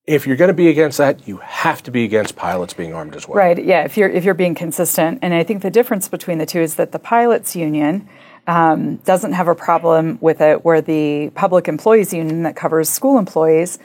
if you're going to be against that, you have to be against pilots being armed as well. Right. Yeah. If you're being consistent, and I think the difference between the two is that the pilots union doesn't have a problem with it, where the public employees union that covers school employees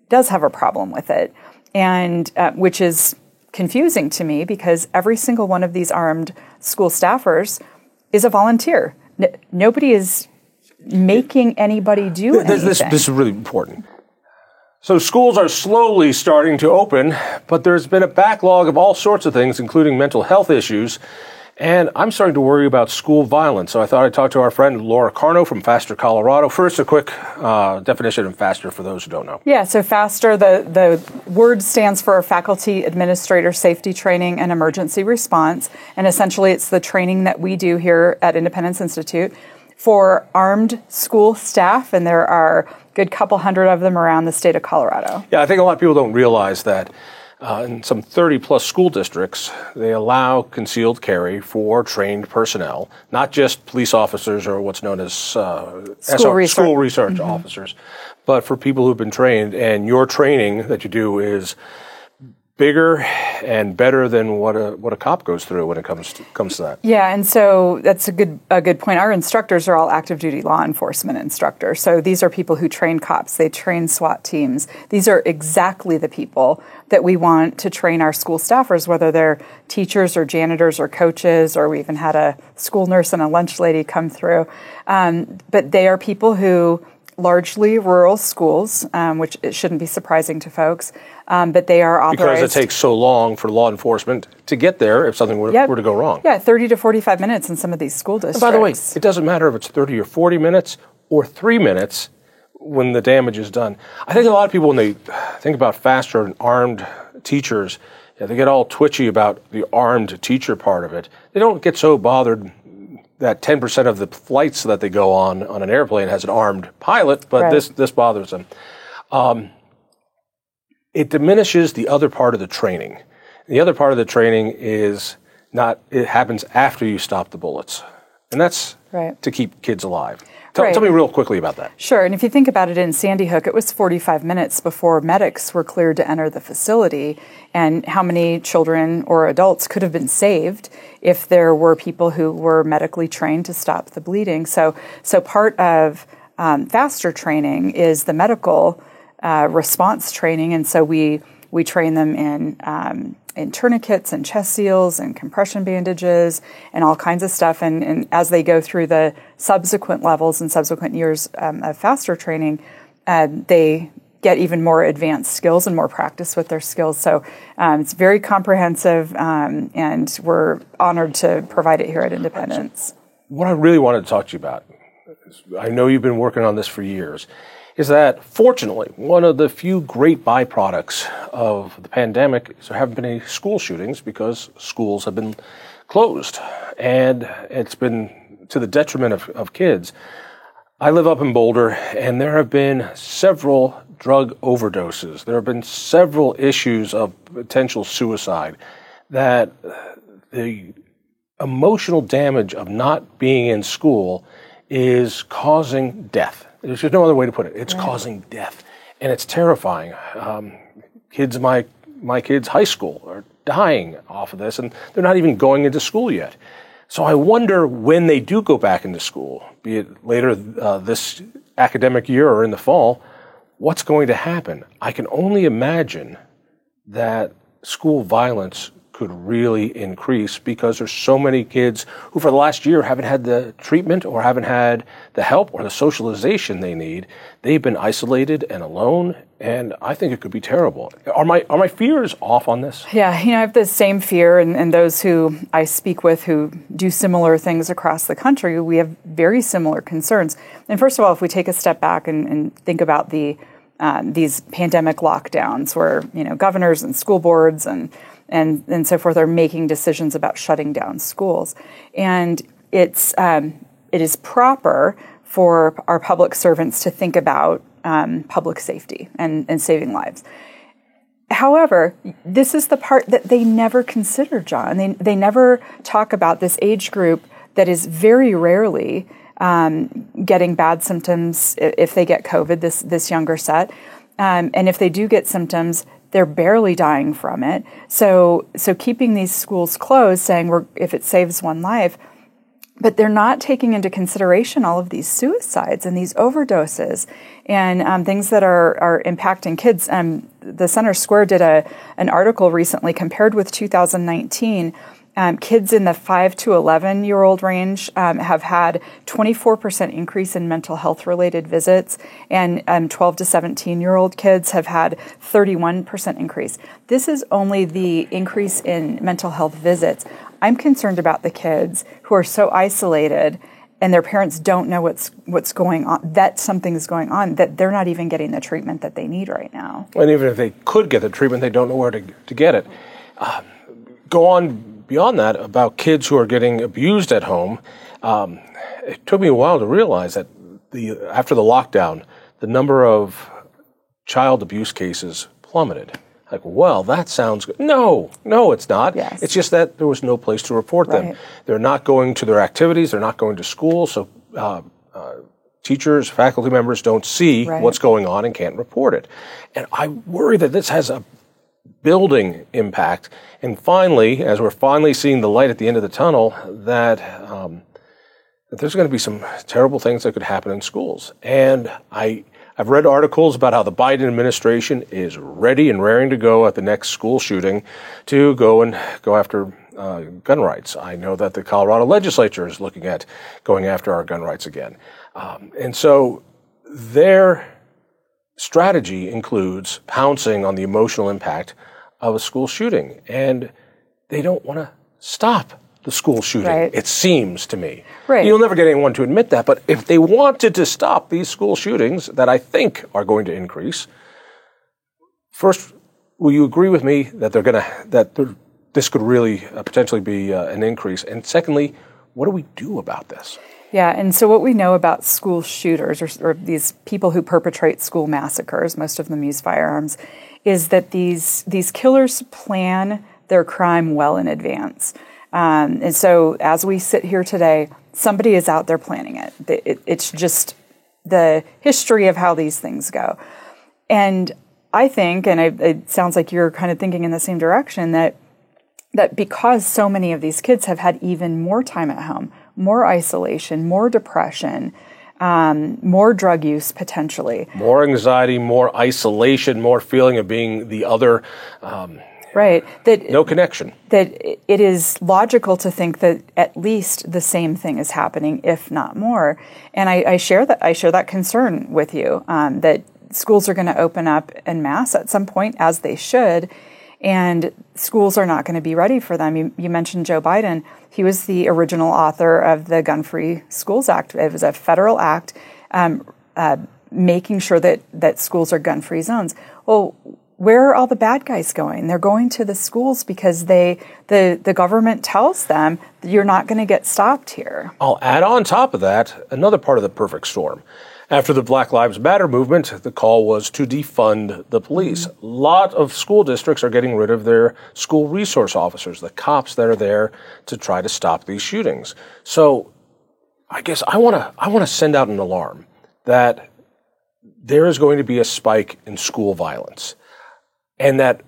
does have a problem with it, and which is confusing to me because every single one of these armed school staffers is a volunteer. Nobody is making anybody do anything. This is really important. So schools are slowly starting to open, but there's been a backlog of all sorts of things, including mental health issues. And I'm starting to worry about school violence. So I thought I'd talk to our friend Laura Carno from FASTER Colorado. First, a quick definition of FASTER for those who don't know. Yeah, so FASTER, the word stands for Faculty Administrator Safety Training and Emergency Response. And essentially it's the training that we do here at Independence Institute for armed school staff, and there are a good couple hundred of them around the state of Colorado. Yeah, I think a lot of people don't realize that in some 30-plus school districts, they allow concealed carry for trained personnel, not just police officers or what's known as school research officers, but for people who've been trained. And your training that you do is bigger and better than what a cop goes through when it comes to that. Yeah, and so that's a good point. Our instructors are all active duty law enforcement instructors. So these are people who train cops, they train SWAT teams. These are exactly the people that we want to train our school staffers, whether they're teachers or janitors or coaches, or we even had a school nurse and a lunch lady come through. But they are people who largely rural schools, which it shouldn't be surprising to folks, but they are authorized. Because it takes so long for law enforcement to get there if something were to go wrong. Yeah, 30 to 45 minutes in some of these school districts. And by the way, it doesn't matter if it's 30 or 40 minutes or 3 minutes when the damage is done. I think a lot of people, when they think about FASTER and armed teachers, they get all twitchy about the armed teacher part of it. They don't get so bothered that 10% of the flights that they go on an airplane has an armed pilot, but this bothers them. It diminishes the other part of the training. The other part of the training is it happens after you stop the bullets. And that's to keep kids alive. Tell me real quickly about that. Sure. And if you think about it, in Sandy Hook, it was 45 minutes before medics were cleared to enter the facility, and how many children or adults could have been saved if there were people who were medically trained to stop the bleeding. So part of FASTER training is the medical response training, and so we train them in tourniquets and chest seals and compression bandages and all kinds of stuff. And as they go through the subsequent levels and subsequent years of FASTER training, they get even more advanced skills and more practice with their skills. So it's very comprehensive, and we're honored to provide it here at Independence. What I really wanted to talk to you about, I know you've been working on this for years, is that, fortunately, one of the few great byproducts of the pandemic is there haven't been any school shootings because schools have been closed, and it's been to the detriment of kids. I live up in Boulder, and there have been several drug overdoses. There have been several issues of potential suicide, that the emotional damage of not being in school is causing death. There's just no other way to put it. It's causing death, and it's terrifying. Kids, my kids' high school are dying off of this, and they're not even going into school yet. So I wonder when they do go back into school, be it later this academic year or in the fall, what's going to happen? I can only imagine that school violence could really increase because there's so many kids who for the last year haven't had the treatment or haven't had the help or the socialization they need. They've been isolated and alone, and I think it could be terrible. Are my fears off on this? Yeah, I have the same fear, and those who I speak with who do similar things across the country, we have very similar concerns. And first of all, if we take a step back and think about these pandemic lockdowns where, governors and school boards and so forth are making decisions about shutting down schools. And it is proper for our public servants to think about public safety and saving lives. However, this is the part that they never consider, John. They never talk about this age group that is very rarely getting bad symptoms if they get COVID, this younger set. And if they do get symptoms, they're barely dying from it. So keeping these schools closed, saying if it saves one life, but they're not taking into consideration all of these suicides and these overdoses and things that are impacting kids. The Center Square did an article recently compared with 2019. Kids in the 5 to 11-year-old range have had 24% increase in mental health related visits, and 12 to 17-year-old kids have had 31% increase. This is only the increase in mental health visits. I'm concerned about the kids who are so isolated and their parents don't know what's going on, that something's going on, that they're not even getting the treatment that they need right now. And even if they could get the treatment, they don't know where to get it. Go on beyond that, about kids who are getting abused at home. It took me a while to realize that after the lockdown, the number of child abuse cases plummeted. Like, well, that sounds good. No, it's not. Yes. It's just that there was no place to report them. They're not going to their activities. They're not going to school. So teachers, faculty members don't see what's going on and can't report it. And I worry that this has a building impact. And finally, as we're finally seeing the light at the end of the tunnel, that there's going to be some terrible things that could happen in schools. And I've read articles about how the Biden administration is ready and raring to go at the next school shooting to go after gun rights. I know that the Colorado legislature is looking at going after our gun rights again. And so their strategy includes pouncing on the emotional impact of a school shooting. And they don't want to stop the school shooting, it seems to me. You'll never get anyone to admit that, but if they wanted to stop these school shootings that I think are going to increase, first, will you agree with me that this could really potentially be an increase? And secondly, what do we do about this? Yeah, and so what we know about school shooters or these people who perpetrate school massacres, most of them use firearms, is that these killers plan their crime well in advance. And so as we sit here today, somebody is out there planning it. It's just the history of how these things go. And I think, and it sounds like you're kind of thinking in the same direction, that because so many of these kids have had even more time at home, more isolation, more depression, more drug use potentially. More anxiety, more isolation, more feeling of being the other. No connection. That it is logical to think that at least the same thing is happening, if not more. And I share that concern with you, that schools are going to open up en masse at some point, as they should, and schools are not going to be ready for them. You mentioned Joe Biden. He was the original author of the Gun-Free Schools Act. It was a federal act making sure that schools are gun-free zones. Well, where are all the bad guys going? They're going to the schools because the government tells them that you're not going to get stopped here. I'll add on top of that another part of the perfect storm. After the Black Lives Matter movement, the call was to defund the police. A lot of school districts are getting rid of their school resource officers, the cops that are there to try to stop these shootings. So I guess I want to send out an alarm that there is going to be a spike in school violence, and that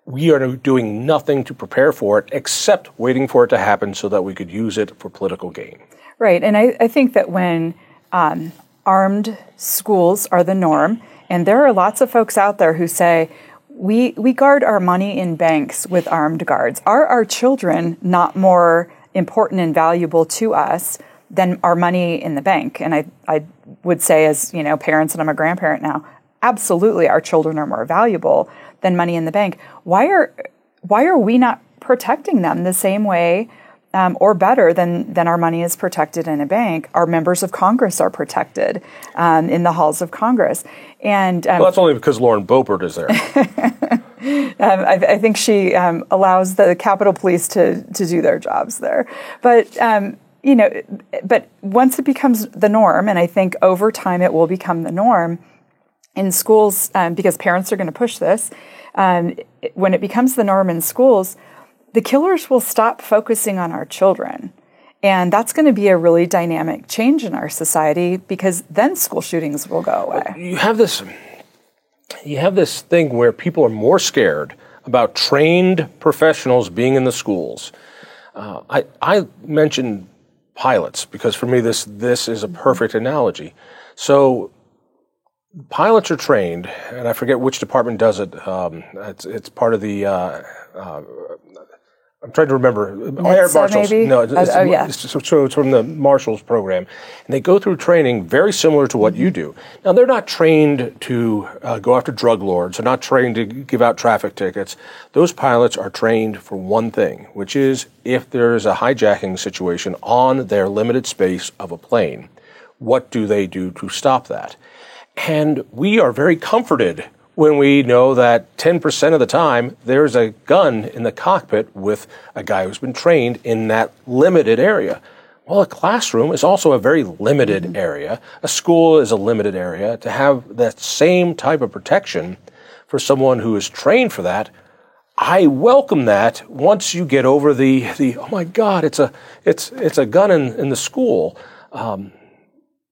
we are doing nothing to prepare for it except waiting for it to happen so that we could use it for political gain. Right. And I think that when armed schools are the norm, and there are lots of folks out there who say, we guard our money in banks with armed guards. Are our children not more important and valuable to us than our money in the bank? And I would say, as parents, and I'm a grandparent now, absolutely our children are more valuable than money in the bank. Why are we not protecting them the same way or better than our money is protected in a bank? Our members of Congress are protected in the halls of Congress. And well, that's only because Lauren Boebert is there. I think she allows the Capitol Police to do their jobs there. But but once it becomes the norm, and I think over time it will become the norm in schools, because parents are going to push this, when it becomes the norm in schools, the killers will stop focusing on our children. And that's going to be a really dynamic change in our society, because then school shootings will go away. You have this you have this thing where people are more scared about trained professionals being in the schools. I mentioned pilots because for me this is a perfect analogy. So pilots are trained, and I forget which department does it. It's part of the. I'm trying to remember. Air Marshals. Maybe? No, yeah. So it's from the Marshals program, and they go through training very similar to what you do. Now they're not trained to go after drug lords. They're not trained to give out traffic tickets. Those pilots are trained for one thing, which is if there is a hijacking situation on their limited space of a plane, what do they do to stop that? And we are very comforted when we know that 10% of the time there's a gun in the cockpit with a guy who's been trained in that limited area. Well, a classroom is also a very limited area. A school is a limited area. To have that same type of protection for someone who is trained for that, I welcome that once you get over the oh my God, it's a gun in the school.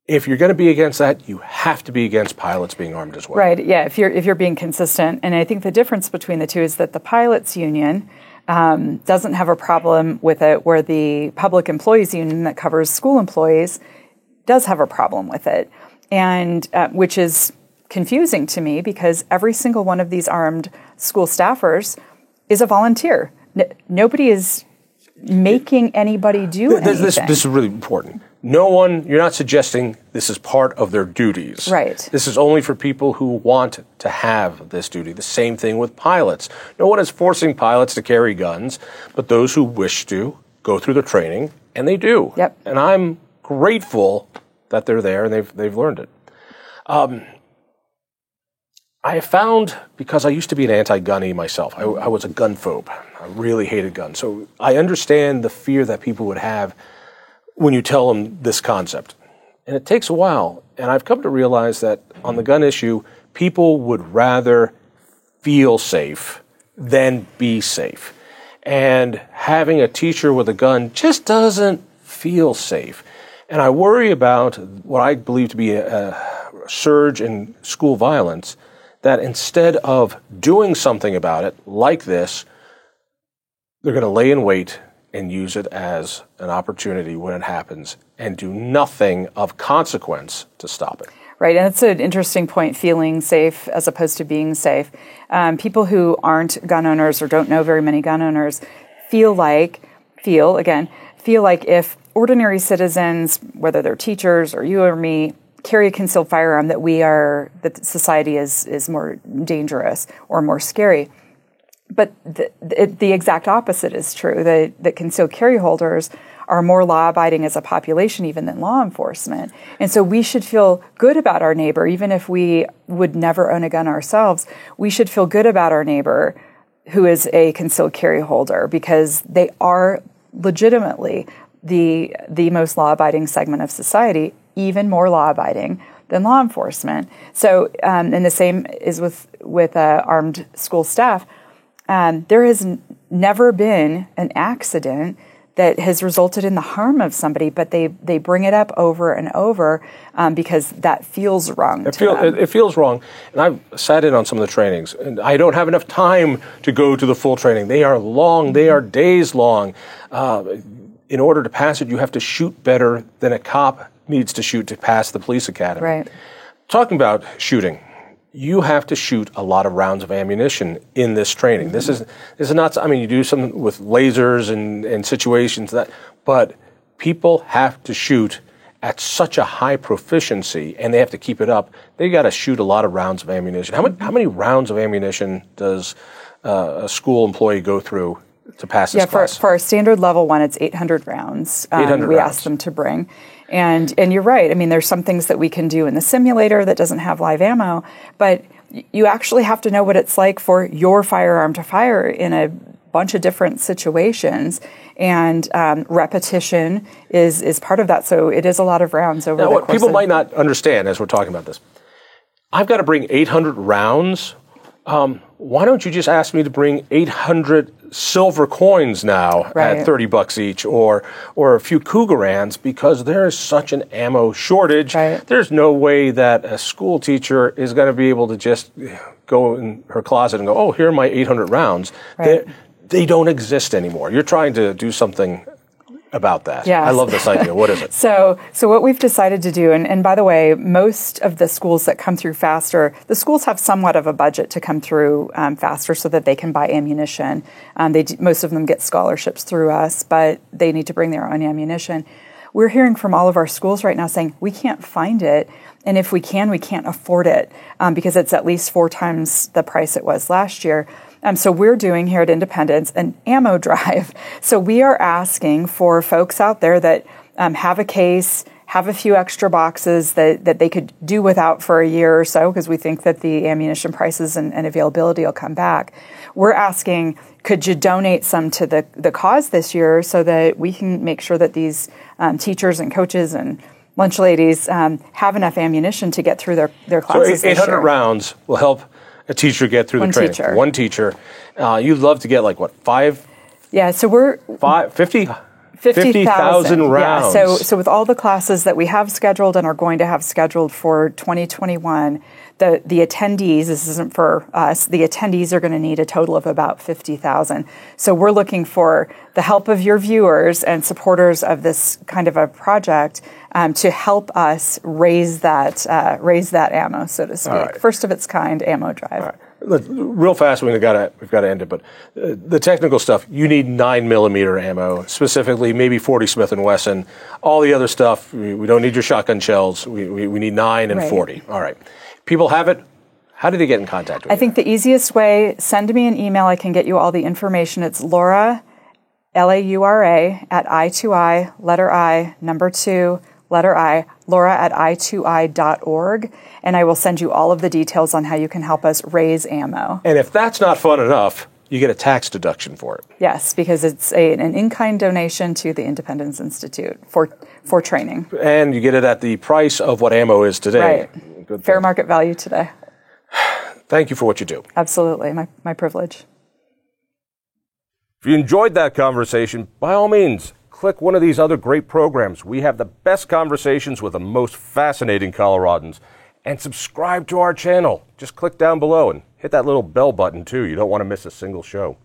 If you're going to be against that, you have to be against pilots being armed as well. Right. Yeah. If you're being consistent, and I think the difference between the two is that the pilots union doesn't have a problem with it, where the public employees union that covers school employees does have a problem with it, and which is confusing to me because every single one of these armed school staffers is a volunteer. Nobody is making anybody do anything. This is really important. You're not suggesting this is part of their duties. Right. This is only for people who want to have this duty. The same thing with pilots. No one is forcing pilots to carry guns, but those who wish to go through the training, and they do. Yep. And I'm grateful that they're there and they've learned it. I have found, because I used to be an anti-gunny myself, I was a gun phobe. I really hated guns. So I understand the fear that people would have when you tell them this concept. And it takes a while. And I've come to realize that on the gun issue, people would rather feel safe than be safe. And having a teacher with a gun just doesn't feel safe. And I worry about what I believe to be a surge in school violence, that instead of doing something about it like this, they're going to lay in wait and use it as an opportunity when it happens and do nothing of consequence to stop it. Right, and it's an interesting point, feeling safe as opposed to being safe. People who aren't gun owners or don't know very many gun owners feel like if ordinary citizens, whether they're teachers or you or me, carry a concealed firearm, that society is more dangerous or more scary. But the exact opposite is true, that concealed carry holders are more law-abiding as a population even than law enforcement. And so we should feel good about our neighbor, even if we would never own a gun ourselves. We should feel good about our neighbor who is a concealed carry holder, because they are legitimately the most law-abiding segment of society, even more law-abiding than law enforcement. So, and the same is with armed school staff. There has never been an accident that has resulted in the harm of somebody, but they bring it up over and over because that feels wrong to them. It feels wrong. And I've sat in on some of the trainings, and I don't have enough time to go to the full training. They are long. They are days long. In order to pass it, you have to shoot better than a cop needs to shoot to pass the police academy. Right. Talking about shooting, you have to shoot a lot of rounds of ammunition in this training. Mm-hmm. This is not, I mean, you do some with lasers and situations but people have to shoot at such a high proficiency, and they have to keep it up. They got to shoot a lot of rounds of ammunition. How many rounds of ammunition does a school employee go through to pass this class? For our standard level one, it's 800 rounds. 800 we rounds. ask them to bring. And you're right. I mean, there's some things that we can do in the simulator that doesn't have live ammo, but you actually have to know what it's like for your firearm to fire in a bunch of different situations. And repetition is part of that. So it is a lot of rounds over the course. Now, what people might not understand as we're talking about this, I've got to bring 800 rounds why don't you just ask me to bring 800 silver coins now at $30 each, or a few Cougarans, because there is such an ammo shortage. Right. There's no way that a school teacher is going to be able to just go in her closet and go, oh, here are my 800 rounds. Right. They don't exist anymore. You're trying to do something about that. Yes. I love this idea. What is it? So what we've decided to do, and by the way, most of the schools that come through faster, the schools have somewhat of a budget to come through faster so that they can buy ammunition. Most of them get scholarships through us, but they need to bring their own ammunition. We're hearing from all of our schools right now saying, we can't find it, and if we can, we can't afford it because it's at least 4 times the price it was last year. So we're doing here at Independence an ammo drive. So we are asking for folks out there that have a case, have a few extra boxes that they could do without for a year or so, because we think that the ammunition prices and availability will come back. We're asking, could you donate some to the cause this year so that we can make sure that these teachers and coaches and lunch ladies have enough ammunition to get through their classes. So 800 rounds will help a teacher get through the training. One teacher. You'd love to get 5? Yeah, so we're 50,000 rounds. Yeah, so with all the classes that we have scheduled and are going to have scheduled for 2021, the attendees, this isn't for us, the attendees are going to need a total of about 50,000. So we're looking for the help of your viewers and supporters of this kind of a project to help us raise that ammo, so to speak. Right. First of its kind ammo drive. All right. Real fast, we've got to end it, but the technical stuff, you need 9mm ammo, specifically maybe 40 Smith & Wesson. All the other stuff, we don't need your shotgun shells. We need 9 and 40. All right. People have it. How do they get in contact with you? I think the easiest way, send me an email. I can get you all the information. It's Laura, Laura, at I2I, letter I, number 2, letter I, Laura at i2i.org, and I will send you all of the details on how you can help us raise ammo. And if that's not fun enough, you get a tax deduction for it. Yes, because it's an in-kind donation to the Independence Institute for training. And you get it at the price of what ammo is today. Right. Good Fair market value today. Thank you for what you do. Absolutely. My privilege. If you enjoyed that conversation, by all means, click one of these other great programs. We have the best conversations with the most fascinating Coloradans. And subscribe to our channel. Just click down below and hit that little bell button too. You don't want to miss a single show.